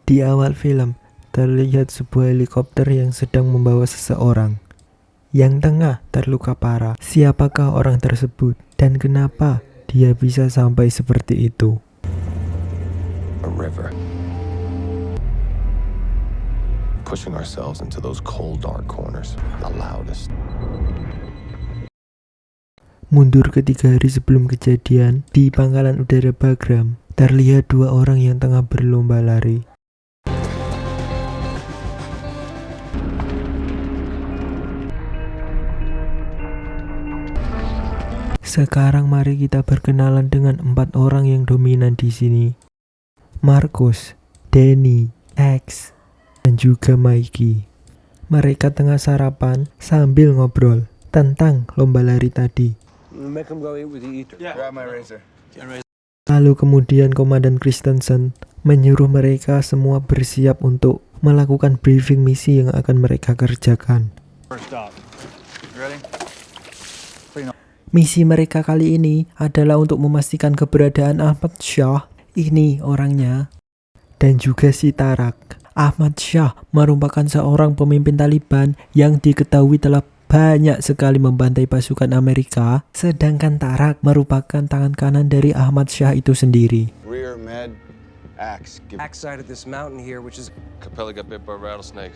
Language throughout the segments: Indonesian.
Di awal film, terlihat sebuah helikopter yang sedang membawa seseorang yang tengah terluka parah. Siapakah orang tersebut dan kenapa dia bisa sampai seperti itu? A river. Pushing ourselves into those cold, dark corners. The loudest. Mundur ke 3 hari sebelum kejadian, di pangkalan udara Bagram, terlihat 2 orang yang tengah berlomba lari. Sekarang mari kita berkenalan dengan 4 orang yang dominan di sini. Markus, Danny, X, dan juga Mikey. Mereka tengah sarapan sambil ngobrol tentang lomba lari tadi. Lalu kemudian Komandan Christensen menyuruh mereka semua bersiap untuk melakukan briefing misi yang akan mereka kerjakan. Misi mereka kali ini adalah untuk memastikan keberadaan Ahmad Shah, ini orangnya, dan juga si Tarak. Ahmad Shah merupakan seorang pemimpin Taliban yang diketahui telah banyak sekali membantai pasukan Amerika, sedangkan Tarak merupakan tangan kanan dari Ahmad Shah itu sendiri.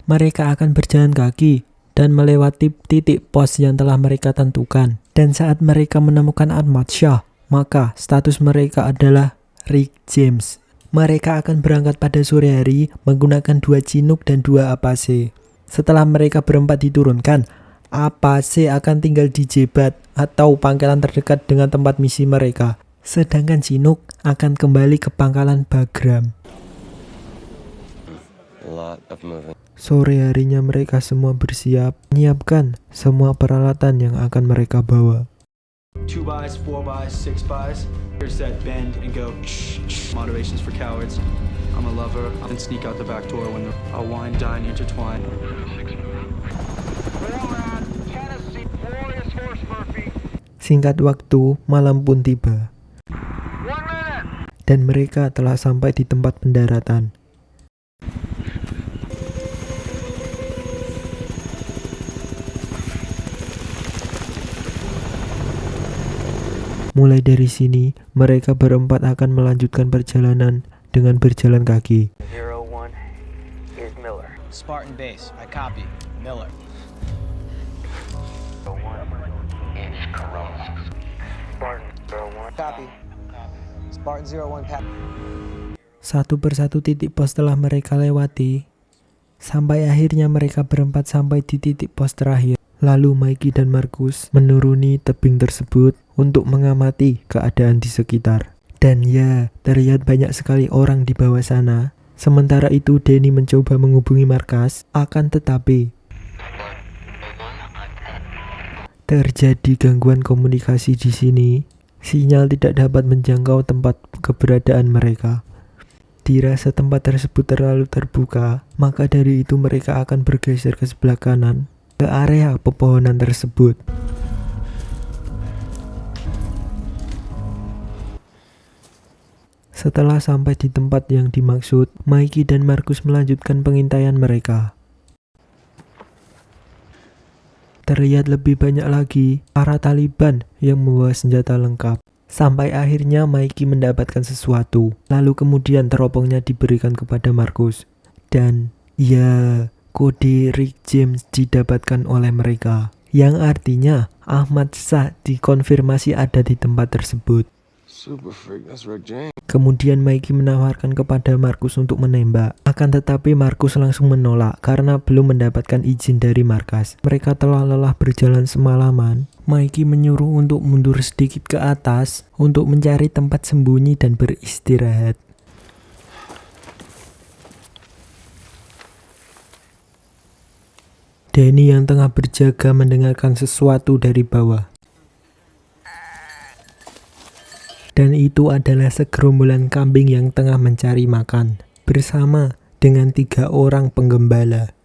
Mereka akan berjalan kaki dan melewati titik pos yang telah mereka tentukan. Dan saat mereka menemukan Ahmad Shah, maka status mereka adalah Rick James. Mereka akan berangkat pada sore hari menggunakan 2 Chinook dan 2 Apache. Setelah mereka berempat diturunkan, Apache akan tinggal di Jebat atau pangkalan terdekat dengan tempat misi mereka. Sedangkan Chinook akan kembali ke pangkalan Bagram. Sore harinya mereka semua bersiap, menyiapkan semua peralatan yang akan mereka bawa. 2-bys, 4-bys, 6-bys. Here's that bend and go. Motivations for cowards. I'm a lover. And sneak out the back door when I'll wine, dine, intertwine. Singkat waktu, malam pun tiba. Dan mereka telah sampai di tempat pendaratan. Mulai dari sini, mereka berempat akan melanjutkan perjalanan dengan berjalan kaki. 01 is Miller. Spartan base, I copy. Miller. 01 is Corona. Spartan 01. Copy. Spartan 01, copy. Satu persatu titik pos telah mereka lewati, sampai akhirnya mereka berempat sampai di titik pos terakhir. Lalu Mikey dan Markus menuruni tebing tersebut untuk mengamati keadaan di sekitar. Dan ya, terlihat banyak sekali orang di bawah sana. Sementara itu Danny mencoba menghubungi markas, akan tetapi terjadi gangguan komunikasi di sini. Sinyal tidak dapat menjangkau tempat keberadaan mereka. Dirasa tempat tersebut terlalu terbuka, maka dari itu mereka akan bergeser ke sebelah kanan, ke area pepohonan tersebut. Setelah sampai di tempat yang dimaksud, Mikey dan Markus melanjutkan pengintaian mereka. Terlihat lebih banyak lagi para Taliban yang membawa senjata lengkap. Sampai akhirnya Mikey mendapatkan sesuatu, lalu kemudian teropongnya diberikan kepada Markus. Dan ya, kode Rick James didapatkan oleh mereka, yang artinya Ahmad Shah dikonfirmasi ada di tempat tersebut. Super freak, that's Rick James. Kemudian Mikey menawarkan kepada Markus untuk menembak. Akan tetapi Markus langsung menolak karena belum mendapatkan izin dari markas. Mereka telah lelah berjalan semalaman. Mikey menyuruh untuk mundur sedikit ke atas untuk mencari tempat sembunyi dan beristirahat. Danny yang tengah berjaga mendengarkan sesuatu dari bawah. Dan itu adalah segerombolan kambing yang tengah mencari makan, bersama dengan 3 orang penggembala.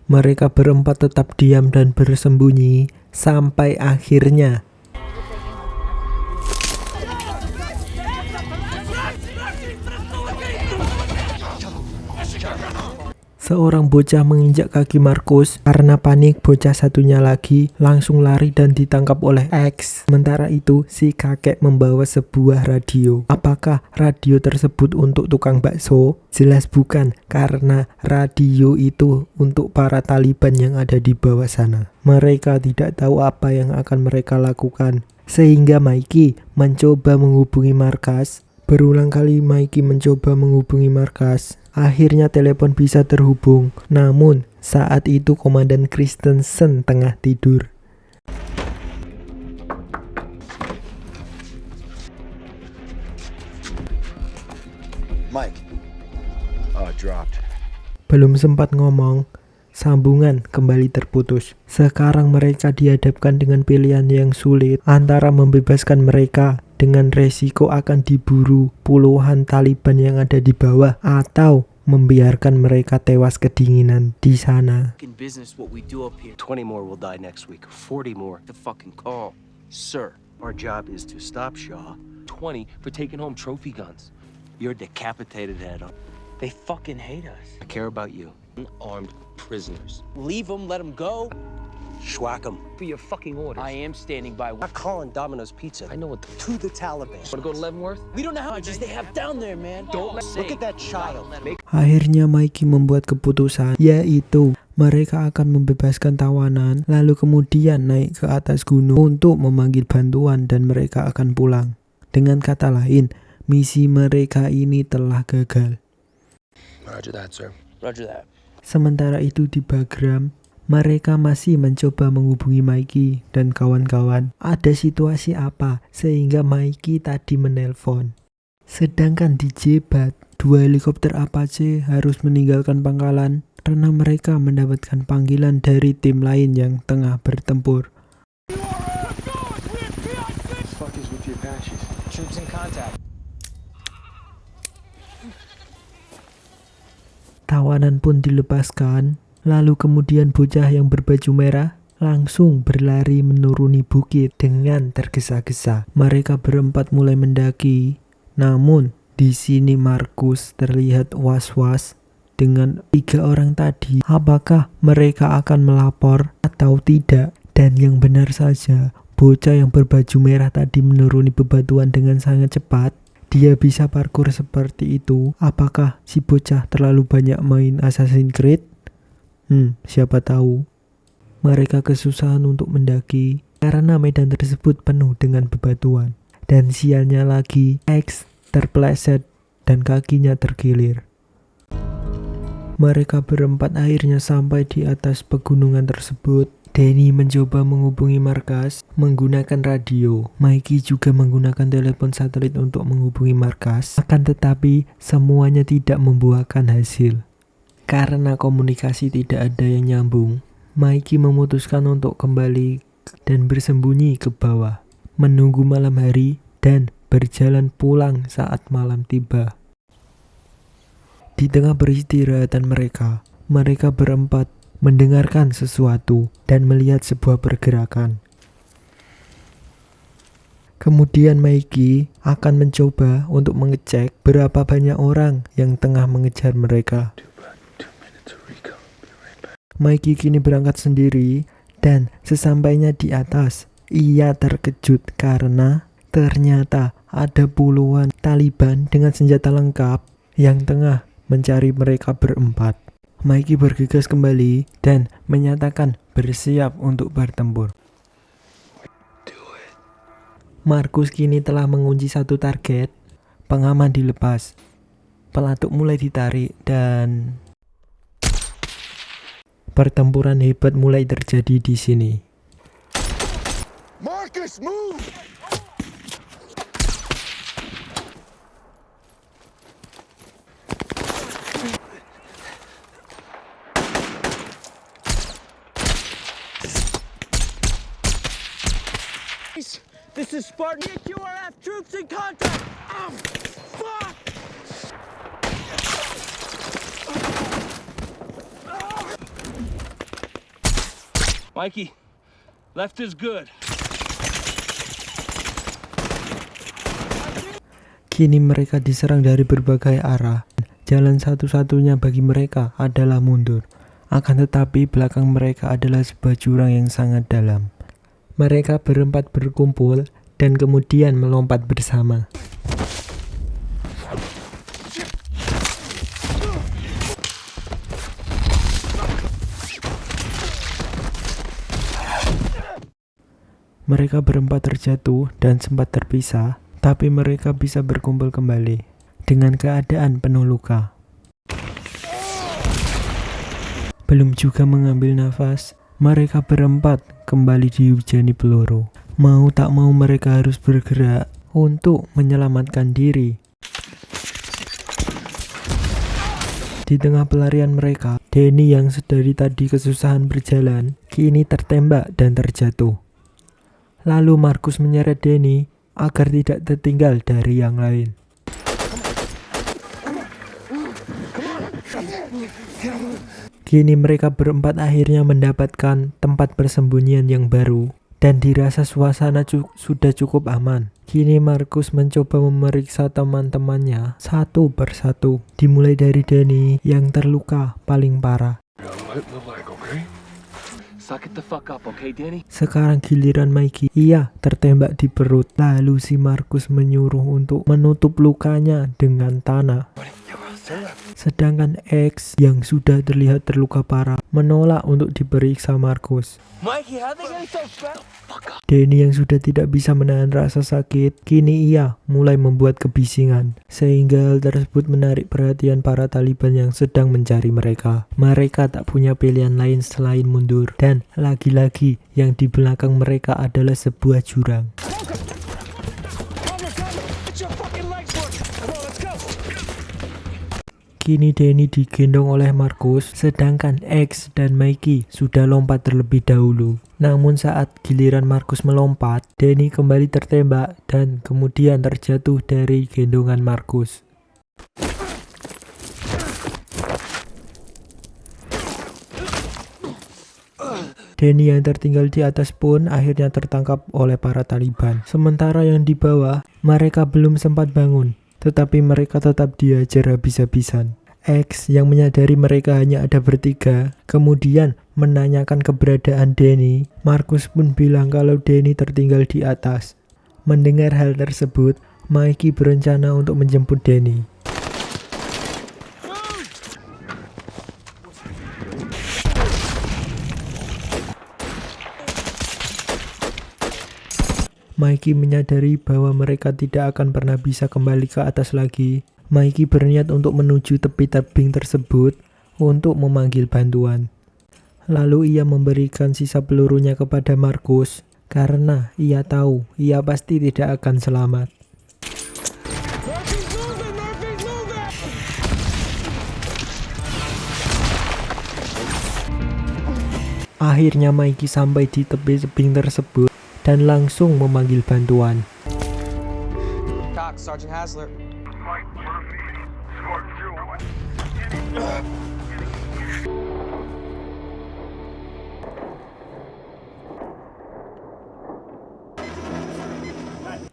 Mereka berempat tetap diam dan bersembunyi Sampai akhirnya seorang bocah menginjak kaki Markus. Karena panik, bocah satunya lagi langsung lari dan ditangkap oleh X. Sementara itu, si kakek membawa sebuah radio. Apakah radio tersebut untuk tukang bakso? Jelas bukan, karena radio itu untuk para Taliban yang ada di bawah sana. Mereka tidak tahu apa yang akan mereka lakukan. Sehingga Mikey mencoba menghubungi markas. Berulang kali Mikey mencoba menghubungi markas. Akhirnya telepon bisa terhubung. Namun saat itu Komandan Christensen tengah tidur. Mike. Dropped. Belum sempat ngomong, sambungan kembali terputus. Sekarang mereka dihadapkan dengan pilihan yang sulit antara membebaskan mereka dengan resiko akan diburu puluhan Taliban yang ada di bawah, atau membiarkan mereka tewas kedinginan di sana. Business what we do up here. 20 more will die next week. 40 more. The fucking call, sir. Our job is to stop Shaw. 20 for taking home trophy guns. Your decapitated head. They fucking hate us. I care about you. Unarmed prisoners. Leave them, let them go. Schwack 'em. For your fucking orders. I am standing by. I'm not calling Domino's Pizza. I know what to the Taliban. Want to go to Leavenworth? We don't know how much they have down there, man. Don't Look at that child. Akhirnya Mikey membuat keputusan, yaitu mereka akan membebaskan tawanan, lalu kemudian naik ke atas gunung untuk memanggil bantuan dan mereka akan pulang. Dengan kata lain, misi mereka ini telah gagal. Roger that, sir. Roger that. Sementara itu di Bagram, mereka masih mencoba menghubungi Mikey dan kawan-kawan. Ada situasi apa sehingga Mikey tadi menelpon. Sedangkan di Jebat, 2 helikopter Apache harus meninggalkan pangkalan karena mereka mendapatkan panggilan dari tim lain yang tengah bertempur. Troops in contact. Tawanan pun dilepaskan, lalu kemudian bocah yang berbaju merah langsung berlari menuruni bukit dengan tergesa-gesa. Mereka berempat mulai mendaki, namun di sini Markus terlihat was-was dengan 3 orang tadi. Apakah mereka akan melapor atau tidak? Dan yang benar saja, bocah yang berbaju merah tadi menuruni bebatuan dengan sangat cepat. Dia bisa parkur seperti itu. Apakah si bocah terlalu banyak main Assassin's Creed? Siapa tahu. Mereka kesusahan untuk mendaki karena medan tersebut penuh dengan bebatuan. Dan sialnya lagi, X terpleset dan kakinya terkilir. Mereka berempat akhirnya sampai di atas pegunungan tersebut. Danny mencoba menghubungi markas menggunakan radio. Mikey juga menggunakan telepon satelit untuk menghubungi markas. Akan tetapi semuanya tidak membuahkan hasil. Karena komunikasi tidak ada yang nyambung, Mikey memutuskan untuk kembali dan bersembunyi ke bawah, menunggu malam hari dan berjalan pulang saat malam tiba. Di tengah peristirahatan mereka berempat mendengarkan sesuatu dan melihat sebuah pergerakan. Kemudian Mikey akan mencoba untuk mengecek berapa banyak orang yang tengah mengejar mereka. Mikey kini berangkat sendiri dan sesampainya di atas, ia terkejut karena ternyata ada puluhan Taliban dengan senjata lengkap yang tengah mencari mereka berempat. Mikey bergegas kembali dan menyatakan bersiap untuk bertempur. Markus kini telah mengunci satu target. Pengaman dilepas. Pelatuk mulai ditarik dan pertempuran hebat mulai terjadi di sini. Marcus, move! This is Spartan. QRF troops in contact. Oh, fuck! Mikey, Left is good. Kini mereka diserang dari berbagai arah. Jalan satu-satunya bagi mereka adalah mundur. Akan tetapi belakang mereka adalah sebuah jurang yang sangat dalam. Mereka berempat berkumpul dan kemudian melompat bersama. Mereka berempat terjatuh dan sempat terpisah, tapi mereka bisa berkumpul kembali dengan keadaan penuh luka. Belum juga mengambil nafas, mereka berempat kembali dihujani peluru. Mau tak mau mereka harus bergerak untuk menyelamatkan diri. Di tengah pelarian mereka, Danny yang sedari tadi kesusahan berjalan, kini tertembak dan terjatuh. Lalu Markus menyeret Danny agar tidak tertinggal dari yang lain. Kini mereka berempat akhirnya mendapatkan tempat persembunyian yang baru dan dirasa suasana sudah cukup aman. Kini Markus mencoba memeriksa teman-temannya satu persatu, dimulai dari Danny yang terluka paling parah. Suck it the fuck up, okay, Danny? Sekarang giliran Mikey, ia tertembak di perut. Lalu si Markus menyuruh untuk menutup lukanya dengan tanah. Sedangkan X yang sudah terlihat terluka parah menolak untuk diperiksa Markus. Mikey, how they getting so fat? Danny yang sudah tidak bisa menahan rasa sakit, kini ia mulai membuat kebisingan. Sehingga hal tersebut menarik perhatian para Taliban yang sedang mencari mereka. Mereka tak punya pilihan lain selain mundur. Dan lagi-lagi yang di belakang mereka adalah sebuah jurang. Kini Danny digendong oleh Markus, sedangkan X dan Mikey sudah lompat terlebih dahulu. Namun saat giliran Markus melompat, Danny kembali tertembak dan kemudian terjatuh dari gendongan Markus. Danny yang tertinggal di atas pun akhirnya tertangkap oleh para Taliban. Sementara yang di bawah, mereka belum sempat bangun, tetapi mereka tetap diajar habis-habisan. X yang menyadari mereka hanya ada bertiga, kemudian menanyakan keberadaan Danny. Markus pun bilang kalau Danny tertinggal di atas. Mendengar hal tersebut, Mikey berencana untuk menjemput Danny. Mikey menyadari bahwa mereka tidak akan pernah bisa kembali ke atas lagi. Mikey berniat untuk menuju tepi tebing tersebut untuk memanggil bantuan. Lalu ia memberikan sisa pelurunya kepada Markus karena ia tahu ia pasti tidak akan selamat. Akhirnya Mikey sampai di tepi tebing tersebut dan langsung memanggil bantuan. Cox, Sergeant Hasler.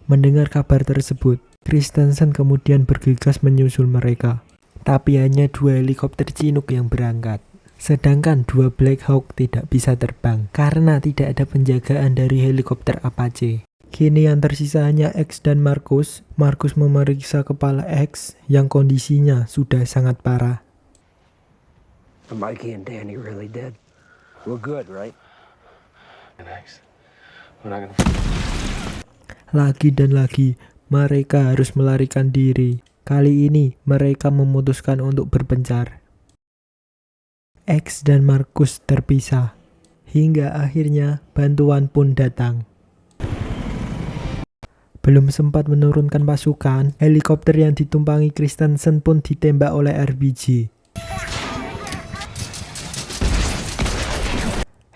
Mendengar kabar tersebut, Christensen kemudian bergegas menyusul mereka. Tapi hanya 2 helikopter Chinook yang berangkat. Sedangkan 2 Black Hawk tidak bisa terbang karena tidak ada penjagaan dari helikopter Apache. Kini yang tersisa hanya X dan Markus. Markus memeriksa kepala X yang kondisinya sudah sangat parah. Are Mikey and Danny really dead? We're good, right? We're not gonna... Lagi dan lagi, mereka harus melarikan diri. Kali ini, mereka memutuskan untuk berpencar. X dan Markus terpisah. Hingga akhirnya, bantuan pun datang. Belum sempat menurunkan pasukan, helikopter yang ditumpangi Christensen pun ditembak oleh RPG.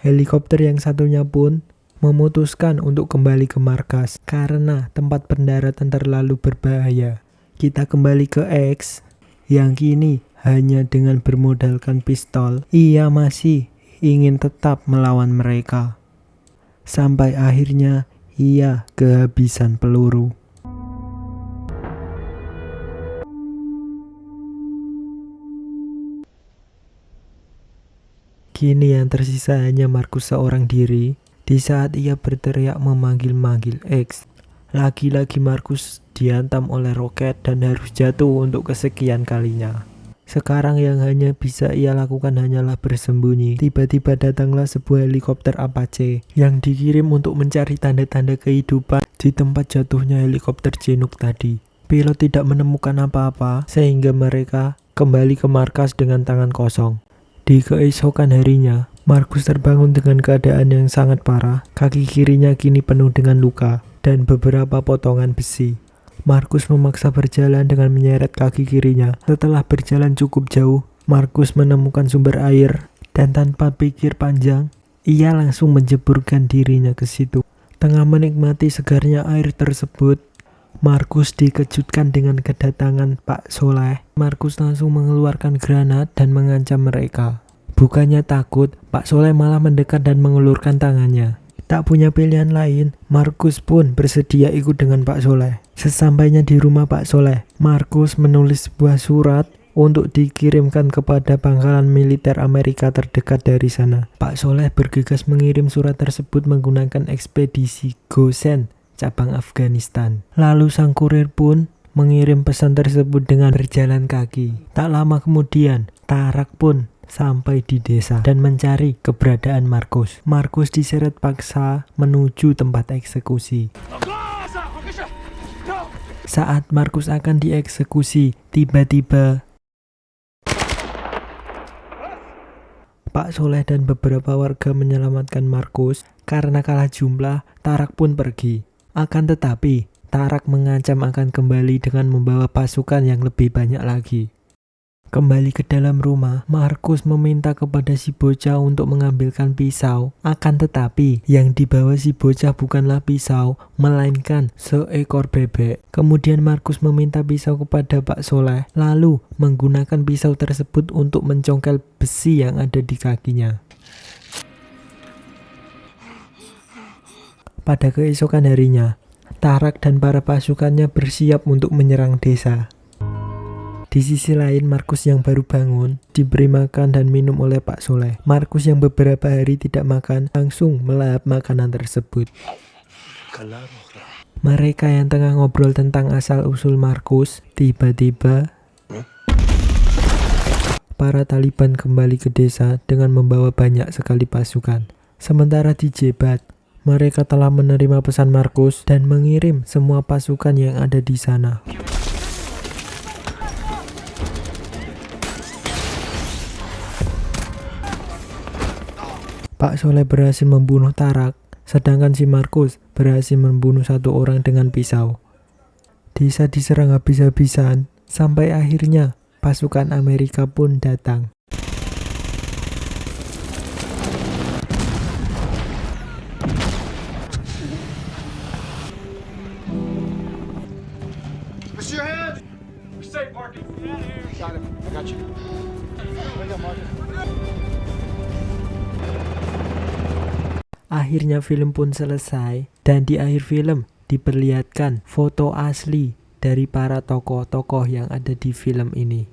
Helikopter yang satunya pun memutuskan untuk kembali ke markas karena tempat pendaratan terlalu berbahaya. Kita kembali ke X yang kini hanya dengan bermodalkan pistol, ia masih ingin tetap melawan mereka. sampai akhirnya ia kehabisan peluru. Kini yang tersisa hanya Markus seorang diri. Di saat ia berteriak memanggil-manggil X, lagi-lagi Markus dihantam oleh roket dan harus jatuh untuk kesekian kalinya. Sekarang yang hanya bisa ia lakukan hanyalah bersembunyi. Tiba-tiba datanglah sebuah helikopter Apache yang dikirim untuk mencari tanda-tanda kehidupan di tempat jatuhnya helikopter Chinook tadi. Pilot tidak menemukan apa-apa sehingga mereka kembali ke markas dengan tangan kosong. Di keesokan harinya, Markus terbangun dengan keadaan yang sangat parah. Kaki kirinya kini penuh dengan luka dan beberapa potongan besi. Markus memaksa berjalan dengan menyeret kaki kirinya. Setelah berjalan cukup jauh, Markus menemukan sumber air dan tanpa pikir panjang, ia langsung menjeburkan dirinya ke situ. Tengah menikmati segarnya air tersebut, Markus dikejutkan dengan kedatangan Pak Soleh. Markus langsung mengeluarkan granat dan mengancam mereka. Bukannya takut, Pak Soleh malah mendekat dan mengulurkan tangannya. Tak punya pilihan lain, Markus pun bersedia ikut dengan Pak Soleh. Sesampainya di rumah Pak Soleh, Markus menulis sebuah surat untuk dikirimkan kepada pangkalan militer Amerika terdekat dari sana. Pak Soleh bergegas mengirim surat tersebut menggunakan ekspedisi Gosen, cabang Afghanistan. Lalu sang kurir pun mengirim pesan tersebut dengan berjalan kaki. Tak lama kemudian, Tarak pun sampai di desa dan mencari keberadaan Markus. Markus diseret paksa menuju tempat eksekusi. Saat Markus akan dieksekusi, tiba-tiba Pak Soleh dan beberapa warga menyelamatkan Markus. Karena kalah jumlah, Tarak pun pergi. Akan tetapi, Tarak mengancam akan kembali dengan membawa pasukan yang lebih banyak lagi. Kembali ke dalam rumah, Markus meminta kepada si bocah untuk mengambilkan pisau. Akan tetapi, yang dibawa si bocah bukanlah pisau, melainkan seekor bebek. Kemudian Markus meminta pisau kepada Pak Soleh, lalu menggunakan pisau tersebut untuk mencongkel besi yang ada di kakinya. Pada keesokan harinya, Tarak dan para pasukannya bersiap untuk menyerang desa. Di sisi lain, Markus yang baru bangun diberi makan dan minum oleh Pak Soleh. Markus yang beberapa hari tidak makan langsung melahap makanan tersebut. Mereka yang tengah ngobrol tentang asal-usul Markus, tiba-tiba para Taliban kembali ke desa dengan membawa banyak sekali pasukan. Sementara di Jebat, mereka telah menerima pesan Markus dan mengirim semua pasukan yang ada di sana. Pak Soleh berhasil membunuh Tarak, sedangkan si Markus berhasil membunuh satu orang dengan pisau. Desa diserang habis-habisan, sampai akhirnya pasukan Amerika pun datang. Akhirnya film pun selesai dan di akhir film diperlihatkan foto asli dari para tokoh-tokoh yang ada di film ini.